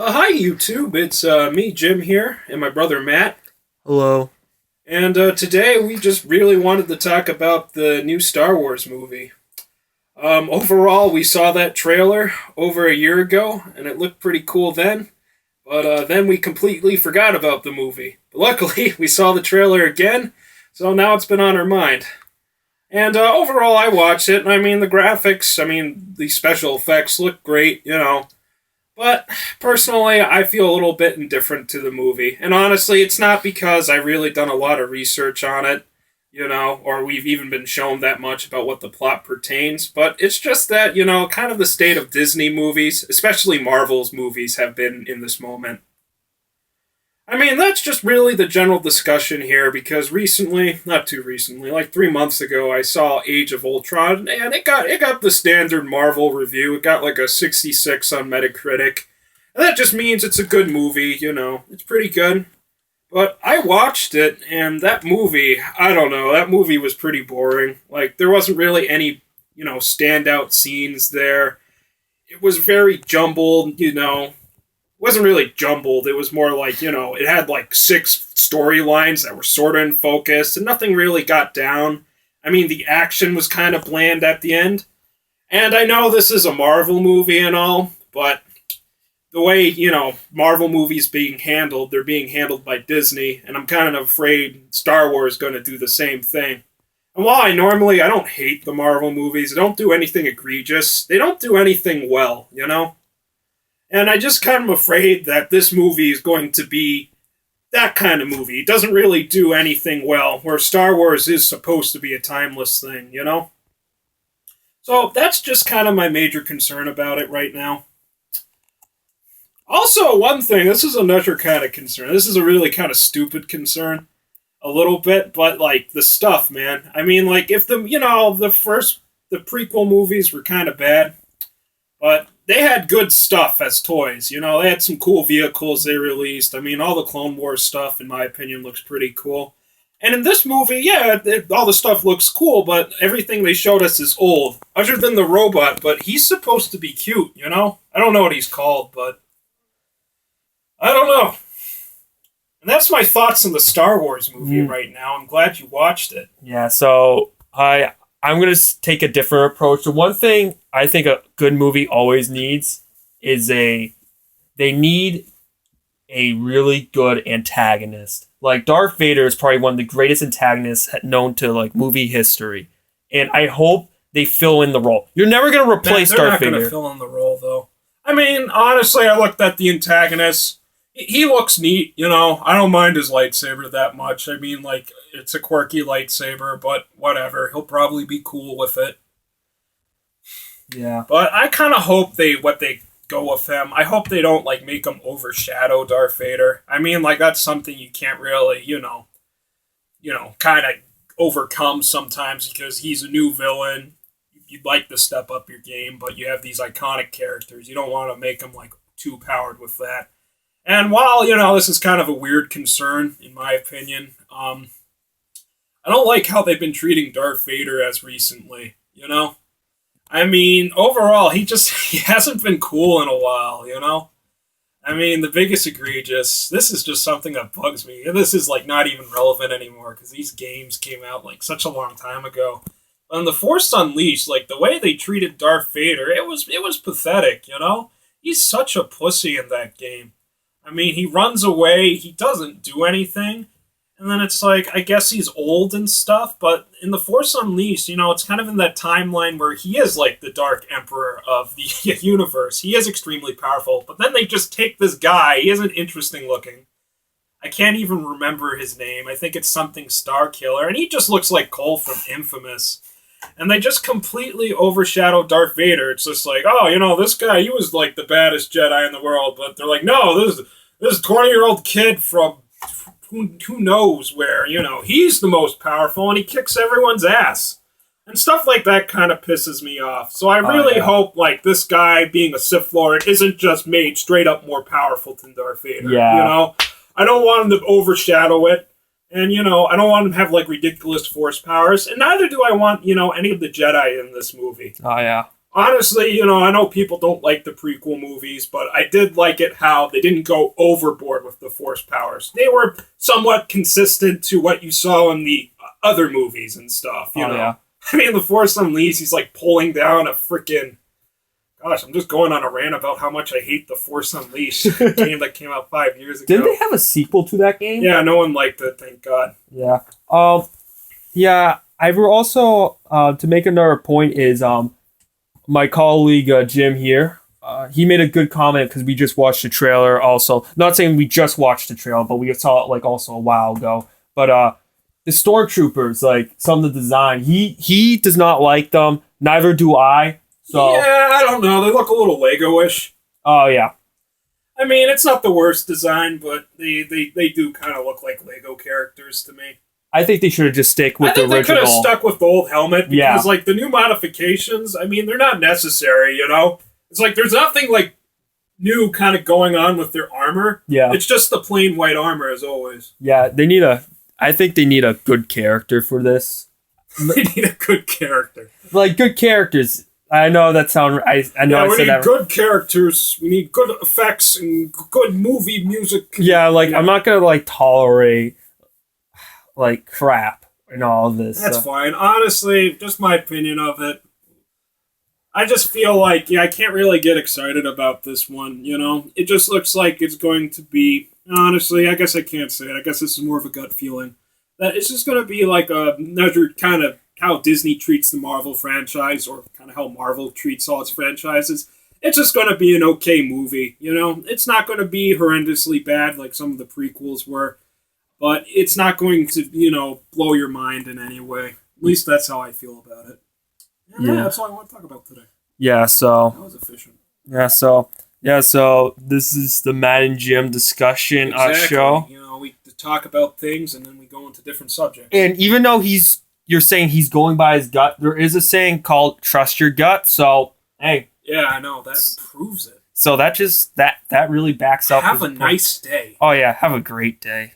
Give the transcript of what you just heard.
Hi, YouTube. It's me, Jim, here, and my brother, Matt. Hello. And today we just really wanted to talk about the new Star Wars movie. Overall, we saw that trailer over a year ago, and it looked pretty cool then. But then we completely forgot about the movie. But luckily, we saw the trailer again, so now it's been on our mind. And overall, I watched it, and I mean, the graphics, the special effects look great. But personally, I feel a little bit indifferent to the movie. And honestly, it's not because I really done a lot of research on it, or we've even been shown that much about what the plot pertains. But it's just that, kind of the state of Disney movies, especially Marvel's movies, have been in this moment. I mean, that's just really the general discussion here because recently, not too recently, like 3 months ago, I saw Age of Ultron, and it got the standard Marvel review. It got like a 66 on Metacritic. And that just means it's a good movie. It's pretty good. But I watched it, and that movie, I don't know, that movie was pretty boring. Like, there wasn't really any, standout scenes there. It was very jumbled. Wasn't really jumbled. It was more like, it had like six storylines that were sort of in focus and nothing really got down. I mean, the action was kind of bland at the end. And I know this is a Marvel movie and all, but the way, Marvel movies being handled, they're being handled by Disney, and I'm kind of afraid Star Wars is going to do the same thing. And while I don't hate the Marvel movies, they don't do anything egregious, they don't do anything well. And I just kind of afraid that this movie is going to be that kind of movie. It doesn't really do anything well, where Star Wars is supposed to be a timeless thing. So that's just kind of my major concern about it right now. Also, one thing, this is another kind of concern. This is a really kind of stupid concern. A little bit, but like the stuff, man. I mean, like if the prequel movies were kind of bad, but they had good stuff as toys. They had some cool vehicles they released. I mean, all the Clone Wars stuff, in my opinion, looks pretty cool. And in this movie, yeah, all the stuff looks cool, but everything they showed us is old. Other than the robot, but he's supposed to be cute. I don't know what he's called, but I don't know. And that's my thoughts on the Star Wars movie right now. I'm glad you watched it. Yeah, so I'm going to take a different approach. The one thing I think a good movie always needs is they need a really good antagonist. Like Darth Vader is probably one of the greatest antagonists known to like movie history. And I hope they fill in the role. You're never going to replace Darth Vader. They're not going to fill in the role though. I mean, honestly, I looked at the antagonist. He looks neat, I don't mind his lightsaber that much. I mean, like, it's a quirky lightsaber, but whatever. He'll probably be cool with it. Yeah. But I kind of hope they go with him. I hope they don't, like, make him overshadow Darth Vader. I mean, like, that's something you can't really, kind of overcome sometimes because he's a new villain. You'd like to step up your game, but you have these iconic characters. You don't want to make them, like, too powered with that. And while, this is kind of a weird concern, in my opinion, I don't like how they've been treating Darth Vader as recently, I mean, overall, he hasn't been cool in a while. I mean, the biggest egregious, this is just something that bugs me. And this is, like, not even relevant anymore, because these games came out, like, such a long time ago. On The Force Unleashed, like, the way they treated Darth Vader, it was pathetic, He's such a pussy in that game. I mean, he runs away, he doesn't do anything, and then it's like, I guess he's old and stuff, but in The Force Unleashed, it's kind of in that timeline where he is like the Dark Emperor of the universe. He is extremely powerful, but then they just take this guy, he isn't interesting looking. I can't even remember his name, I think it's something Starkiller, and he just looks like Cole from Infamous. And they just completely overshadow Darth Vader. It's just like, oh, this guy, he was like the baddest Jedi in the world, but they're like, no, this 20-year-old kid from who knows where, he's the most powerful and he kicks everyone's ass. And stuff like that kind of pisses me off. So I really hope, like, this guy being a Sith Lord isn't just made straight up more powerful than Darth Vader. Yeah. I don't want him to overshadow it. And, I don't want him to have, like, ridiculous force powers. And neither do I want, any of the Jedi in this movie. Oh, yeah. Honestly, I know people don't like the prequel movies, but I did like it how they didn't go overboard with the Force powers. They were somewhat consistent to what you saw in the other movies and stuff, you know? Yeah. I mean, the Force Unleashed, he's like pulling down a freaking... Gosh, I'm just going on a rant about how much I hate the Force Unleashed game that came out 5 years ago. Didn't they have a sequel to that game? Yeah, no one liked it, thank God. Yeah. Yeah, I will also, to make another point is, my colleague Jim here, he made a good comment because we just watched the trailer also. Not saying we just watched the trailer, but we saw it like also a while ago. But the stormtroopers, like some of the design, he does not like them. Neither do I. So yeah, I don't know. They look a little Lego-ish. Oh yeah. I mean, it's not the worst design, but they do kind of look like Lego characters to me. I think they should have just stick with the original. I think they could have stuck with the old helmet because, like, the new modifications, I mean, they're not necessary, It's like there's nothing, like, new kind of going on with their armor. Yeah. It's just the plain white armor, as always. Yeah, I think they need a good character for this. They need a good character. Like, good characters. I know that sound. I know I said that. We need good characters. We need good effects and good movie music. Yeah, like, I'm not going to, like, tolerate, like, crap and all of this. That's fine. Honestly, just my opinion of it. I just feel like, I can't really get excited about this one, It just looks like it's going to be, honestly, I guess I can't say it. I guess this is more of a gut feeling. That it's just going to be like another kind of how Disney treats the Marvel franchise or kind of how Marvel treats all its franchises. It's just going to be an okay movie, It's not going to be horrendously bad like some of the prequels were, but it's not going to, blow your mind in any way. At least that's how I feel about it. Yeah, that's all I want to talk about today. Yeah, so... That was efficient. Yeah, so this is the Matt and Jim discussion show. We talk about things and then we go into different subjects. And even though you're saying he's going by his gut, there is a saying called trust your gut, so, hey. Yeah, I know, that proves it. So that really backs up. Have a nice day. Oh yeah, have a great day.